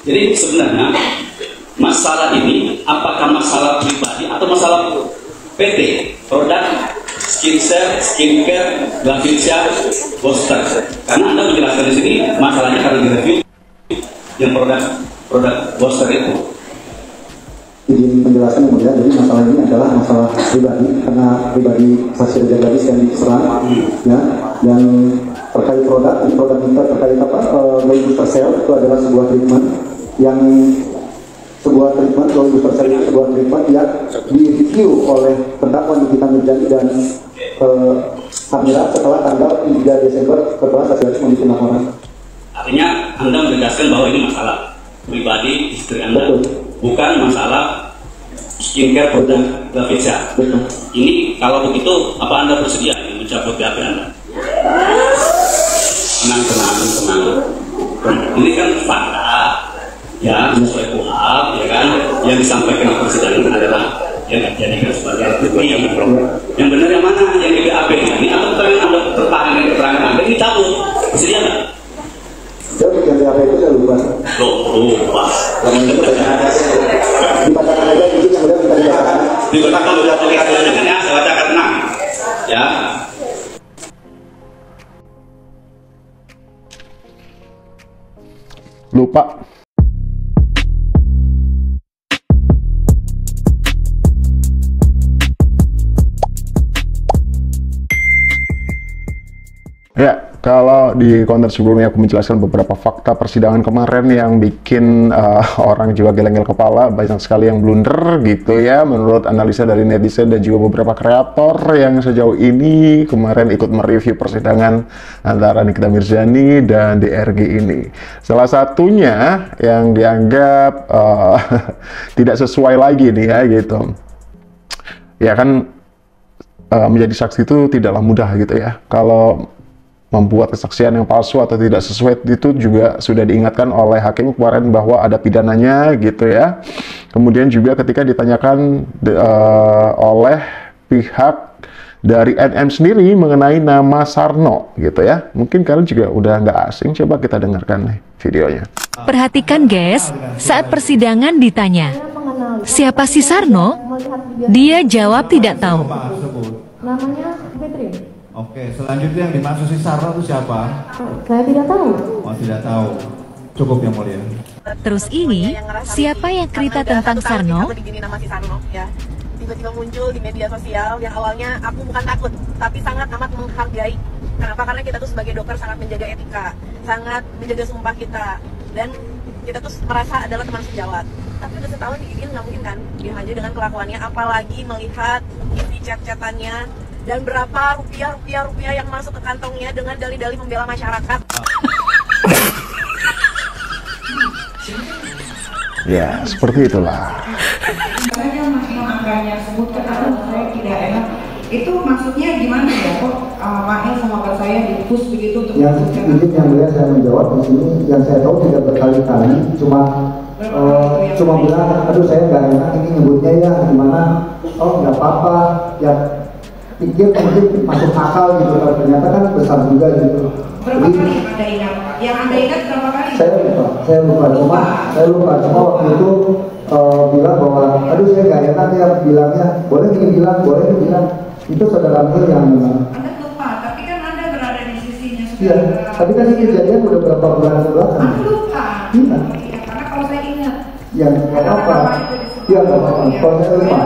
Jadi sebenarnya masalah ini apakah masalah pribadi atau masalah PT, produk skincare, Glavicia, Booster. Karena Anda menjelaskan di sini masalahnya karena direview yang produk Booster itu. Izin menjelaskan kemudian, jadi masalah ini adalah masalah pribadi karena pribadi saksi Reza Gadis yang diserang, ya, dan terkait produk kita terkait apa, low booster cell itu adalah sebuah treatment yang low booster cell itu sebuah treatment yang direview oleh terdakwa Nikita Mirzani dan Amira setelah tanggal 3 Desember setelah saksi Gadis membuat laporan. Artinya Anda menegaskan bahwa ini masalah pribadi istri Anda. Betul. Bukan masalah skincare produk Glavicia. Ini kalau begitu, apa Anda bersedia mencabut BAP Anda? Tenang. Ini kan fakta, ya sesuai KUHP, ya kan, yang disampaikan di persidangan adalah yang dijadikan sebagai alat bukti yang benar yang mana, yang di BAP ini atau keterangan Anda tertahan keterangan Anda ini cabut, bersedia nggak? Yang BAP itu saya lupa. Lupa. Dibacakan aja izin yang udah kita dibacakan. Dibacakan udah tulisannya, saya bacakan tenang. Ya. Lupa. Ya, kalau di konten sebelumnya aku menjelaskan beberapa fakta persidangan kemarin yang bikin orang juga geleng-geleng kepala, banyak sekali yang blunder gitu ya, menurut analisa dari netizen dan juga beberapa kreator yang sejauh ini kemarin ikut mereview persidangan antara Nikita Mirzani dan DRG ini. Salah satunya yang dianggap tidak sesuai lagi nih ya gitu. Ya kan menjadi saksi itu tidaklah mudah gitu ya. Kalau membuat kesaksian yang palsu atau tidak sesuai itu juga sudah diingatkan oleh hakim kemarin bahwa ada pidananya gitu ya. Kemudian juga ketika ditanyakan oleh pihak dari NM sendiri mengenai nama Sarno gitu ya. Mungkin kalian juga udah nggak asing, coba kita dengarkan nih videonya. Perhatikan guys, saat persidangan ditanya, siapa si Sarno? Dia jawab tidak tahu. Namanya Fitri. Oke, selanjutnya yang dimaksud si Sarno itu siapa? Saya tidak tahu. Oh, tidak tahu. Cukup yang mulia. Terus ini, siapa yang cerita tentang Sarno? Nama si Sarno, ya. Tiba-tiba muncul di media sosial yang awalnya aku bukan takut, tapi sangat amat menghargai. Kenapa? Karena kita tuh sebagai dokter sangat menjaga etika, sangat menjaga sumpah kita, dan kita tuh merasa adalah teman sejawat. Tapi udah setahun digigit nggak mungkin kan dihajar dengan kelakuannya, apalagi melihat isi chat-chatannya dan berapa rupiah yang masuk ke kantongnya dengan dalih-dalih membela masyarakat. Ya, seperti itulah. Saya masih angkanya sebutkan atau saya tidak enak. Itu maksudnya gimana ya? Kok Mail sama Pak saya dipus begitu untuk yang mulia saya menjawab di sini, yang saya tahu tidak berkali-kali, cuma bilang, aduh saya nggak enak ini nyebutnya ya gimana? Oh nggak apa-apa ya. Pikir mungkin masuk akal gitu, ternyata kan besar juga gitu. Berapa kali Anda ingat? Yang Anda ingat berapa kali? Saya lupa. Cuma waktu itu bilang bahwa, aduh saya nggak enak ya bilangnya. Boleh dibilang. Itu saudara Mil yang bilang. Anda lupa, tapi kan Anda berada di sisinya. Iya, tapi kan ini kejadian udah berapa bulan ke belakang. Anda lupa. Iya. Karena kalau saya ingat. Ya nggak apa-apa. Iya nggak apa-apa. Kalau saya lupa.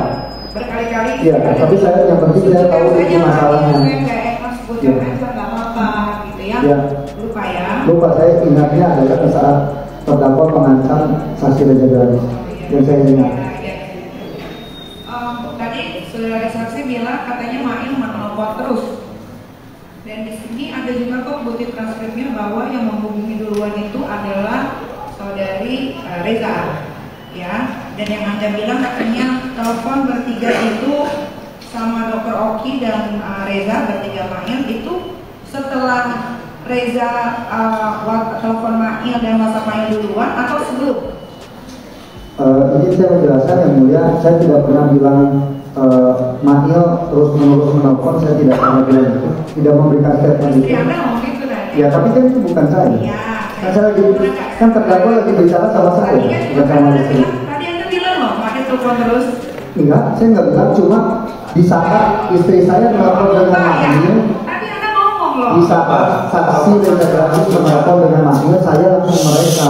Berkali-kali. Iya, tapi saya yang penting saya tahu itu masalahnya. Saya nggak enak sebutnya nggak apa-apa gitu ya. Iya. Lupa ya. Lupa, saya ingatnya adalah saat terdakwa mengancam saksi Reza Gadis. Yang saya ingat. Tadi saudara saksi bilang katanya Mail menelpon terus. Dan di sini ada juga kok bukti transkripnya bahwa yang menghubungi duluan itu adalah saudari Reza. Ya, dan yang Anda bilang katanya telepon bertiga itu sama Dr. Oki dan Reza bertiga Mail itu setelah Reza telepon Mail dan WhatsApp Mail duluan atau sebelum? Ini saya menjelaskan yang mulia, saya tidak pernah bilang Mail terus menerus menelpon, saya tidak pernah bilang itu, tidak memberikan statement itu. Anda ngomong itu tadi. Ya, tapi kan itu bukan saya. Ya, Kan saya lagi, kan terdakwa lagi bicara sama saya, bukan sama istri. Tadi Anda bilang loh, pakai telepon terus. Enggak, saya nggak bilang, cuma di saat istri saya melapor dengan Mail, Tadi Anda ngomong loh. di saat saksi Reza Gadis melapor dengan Mail, saya langsung mereka.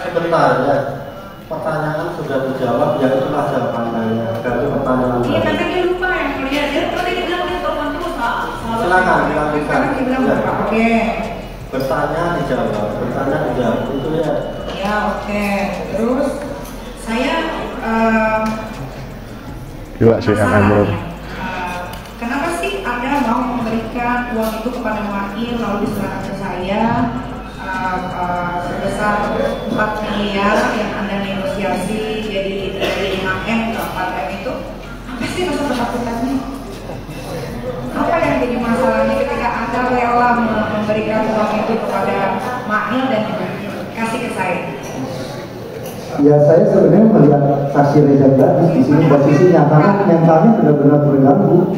Sebentar ya. Pertanyaan sudah dijawab, ya itulah jawabannya. Ganti pertanyaan. Iya, karena dia lupa yang mulia. Dia tadi bilang dia telepon terus. Silakan, dilanjutkan. Karena dia bilang lupa. Oke. Bertanya dijawab, bertanya dijawab. Itu ya. Ya, oke. Terus saya Gila sih bro. kenapa sih Anda mau memberikan uang itu kepada Mail lalu diserahkan ke saya sebesar 4 miliar yang Anda negosiasi jadi 5M ke 4M itu? Apa sih rasa ketakutannya? Apa yang jadi masalahnya ketika Anda rela memberikan uang itu kepada Mail dan kasih ke saya? Ya saya sebenarnya melihat saksi Reza Gadis di sini posisinya karena mentalnya benar-benar terganggu,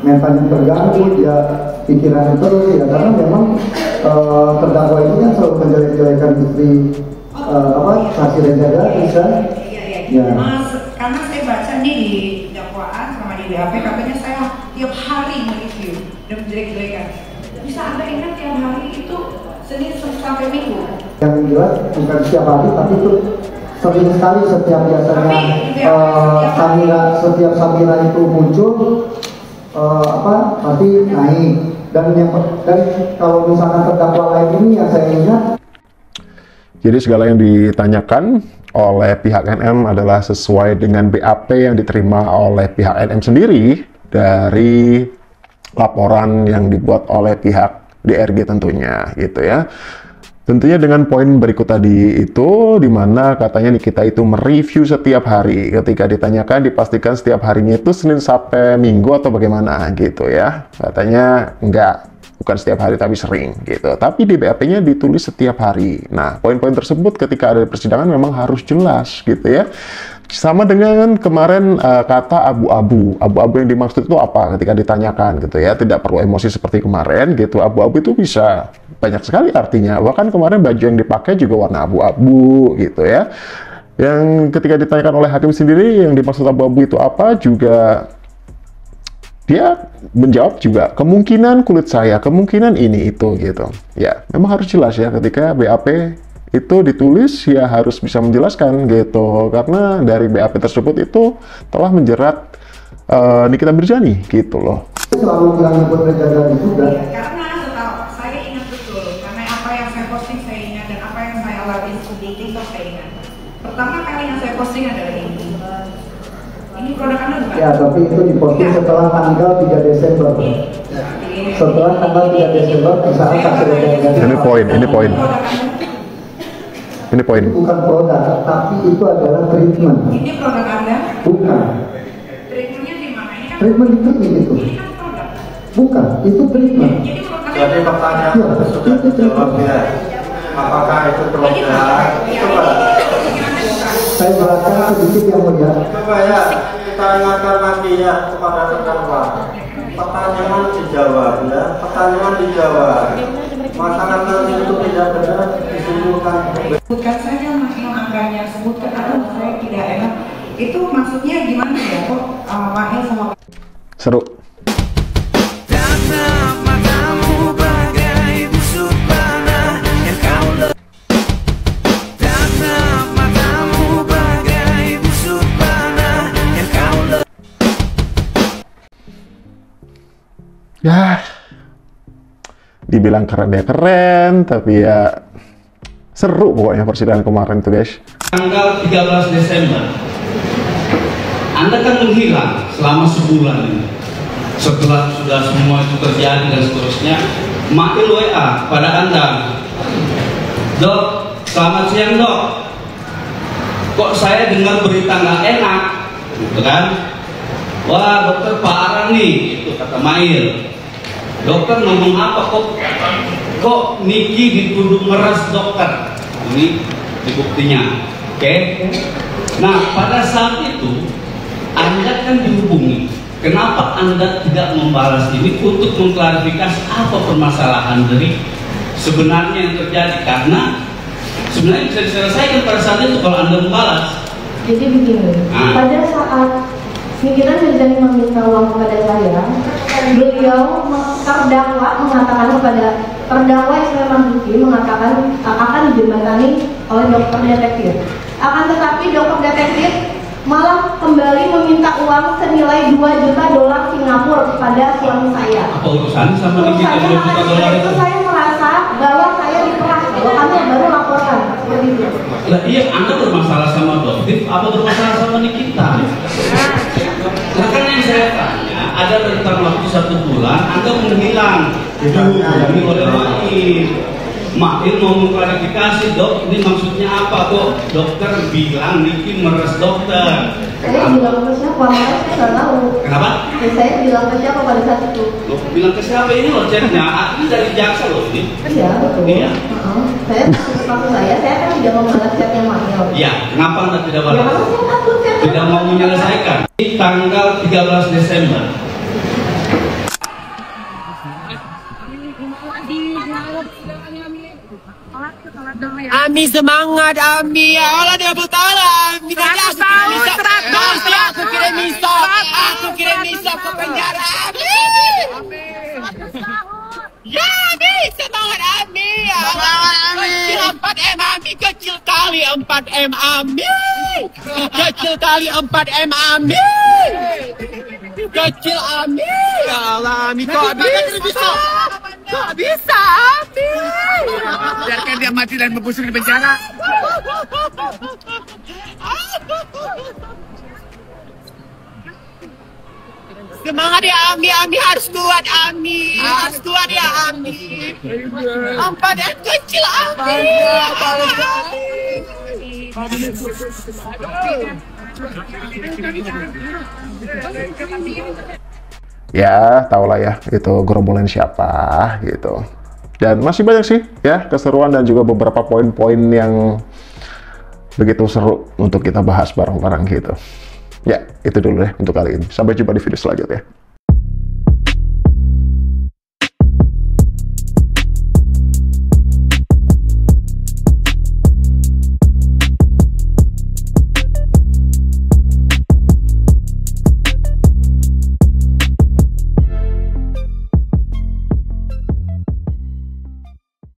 mentalnya terganggu, dia pikirannya terus ya karena memang terdakwa ini kan selalu menjelek-jelekan istri saksi Reza Gadis kan. Iya. Mas, karena saya baca nih di dakwaan sama di BAP katanya saya tiap hari mereview dan menjelek-jelekan. Bisa Anda ingat tiap hari itu Senin sampai Minggu? Yang jelas bukan setiap hari tapi itu sering sekali setiap biasanya setiap Samira itu muncul pasti naik dan kalau misalkan terdakwa lain ini yang saya ingat. Jadi segala yang ditanyakan oleh pihak NM adalah sesuai dengan BAP yang diterima oleh pihak NM sendiri dari laporan yang dibuat oleh pihak DRG tentunya gitu ya. Tentunya dengan poin berikut tadi itu, di mana katanya Nikita itu mereview setiap hari. Ketika ditanyakan, dipastikan setiap harinya itu Senin sampai Minggu atau bagaimana gitu ya. Katanya enggak, bukan setiap hari tapi sering gitu. Tapi di BAP-nya ditulis setiap hari. Nah, poin-poin tersebut ketika ada di persidangan memang harus jelas gitu ya. Sama dengan kemarin kata abu-abu. Abu-abu yang dimaksud itu apa ketika ditanyakan gitu ya. Tidak perlu emosi seperti kemarin gitu. Abu-abu itu bisa banyak sekali artinya. Bahkan kemarin baju yang dipakai juga warna abu-abu gitu ya. Yang ketika ditanyakan oleh hakim sendiri yang dimaksud abu-abu itu apa juga dia menjawab juga kemungkinan kulit saya, kemungkinan ini itu gitu. Ya, memang harus jelas ya ketika BAP itu ditulis ya harus bisa menjelaskan gitu karena dari BAP tersebut itu telah menjerat Nikita Mirzani gitu loh. Selalu bilang buat Reza Gadis juga. Karena saya ingat betul karena apa yang saya posting saya ingat dan apa yang saya alami di TikTok saya ingat. Pertama kali yang saya posting adalah ini. Ini produk Anda bukan? Ya, tapi itu diposting setelah tanggal 3 Desember. Setelah tanggal 3 Desember di saat saksi Reza Gadis. Ini poin. Ini poin. Bukan produk, tapi itu adalah treatment. Ini produk Anda? Bukan. Treatmentnya di mana? Ini kan Treatment itu. ini kan produk. Bukan, itu treatment. Jadi produk Jadi pertanyaan Ya, sudah dijawab ya. Apakah itu produk? Coba. Saya jelaskan sedikit yang mulia. Coba ya, kita ingatkan lagi ya kepada terdakwa. Pertanyaan dijawab ya, pertanyaan dijawab. Masalah itu tidak benar disimpulkan. Sebutkan saja yang angkanya, sebutkan atau saya tidak enak. Itu maksudnya gimana ya kok Mahel sama Seru. Ya, dibilang keren ya keren, tapi ya seru pokoknya persidangan kemarin tuh guys. Tanggal 13 Desember, Anda kan menghilang selama sebulan ini. Setelah sudah semua itu terjadi dan seterusnya, Mail WA pada Anda, Dok, selamat siang Dok. Kok saya dengar berita nggak enak, gitu kan? Wah, dokter parah nih, itu kata Mail. Dokter ngomong apa kok Niki dituduh meres dokter? Ini buktinya, oke? Nah, pada saat itu Anda kan dihubungi. Kenapa Anda tidak membalas ini untuk mengklarifikasi apa permasalahan dari sebenarnya yang terjadi, karena sebenarnya bisa diselesaikan pada saat itu kalau Anda membalas. Jadi begini, pada saat Nikita Mirzani meminta uang kepada saya, beliau terdakwa mengatakan kepada terdakwa Ismail Marzuki mengatakan akan dijembatani oleh dokter detektif. Akan tetapi dokter detektif malah kembali meminta uang senilai 2 juta dolar Singapura kepada suami saya. Apa urusannya sama Nikita 2 juta dolar itu? Saya merasa bahwa saya diperas, bahwa kami baru laporkan seperti itu. Lah iya, Anda bermasalah sama dokter, apa bermasalah sama Nikita? Nah kan yang saya tanya, ada rentang waktu 1 bulan, Anda menghilang dihubungi oleh Mail mau mengklarifikasi, dok, ini maksudnya apa kok? Dokter bilang Niki meres dokter. Saya bilang ke siapa? Saya nggak tahu. Kenapa? Saya bilang ke siapa pada saat itu? Loh, bilang ke siapa? Ini loh chatnya, ini dari jaksa loh ini. Iya, betul. Iya. Saya maksud saya kan tidak mau membalas chatnya Mail. Iya, kenapa Anda tidak balas? Ya karena saya takut kan. Tidak mau menyelesaikan. Di tanggal 13 Desember. Ami semangat, Ami. Allah dia bertala. Ami aku kira misal ke penjara. Ami. Ya, Ami semangat, Ami. Semangat, Ami. 4M, Ami kecil kali 4M, Ami. Kecil kali 4M, Ami. Kecil, Ami. Ya Allah, Ami kok bisa? Kok bisa, Ami? Biarkan dia mati dan membusuk di penjara. Semangat ya, Ami. Ami harus kuat, Ami. Harus kuat ya, Ami. 4M kecil, Ami. Ya, tahulah ya, itu gerombolan siapa gitu. Dan masih banyak sih ya keseruan dan juga beberapa poin-poin yang begitu seru untuk kita bahas bareng-bareng gitu. Ya, itu dulu deh untuk kali ini. Sampai jumpa di video selanjutnya.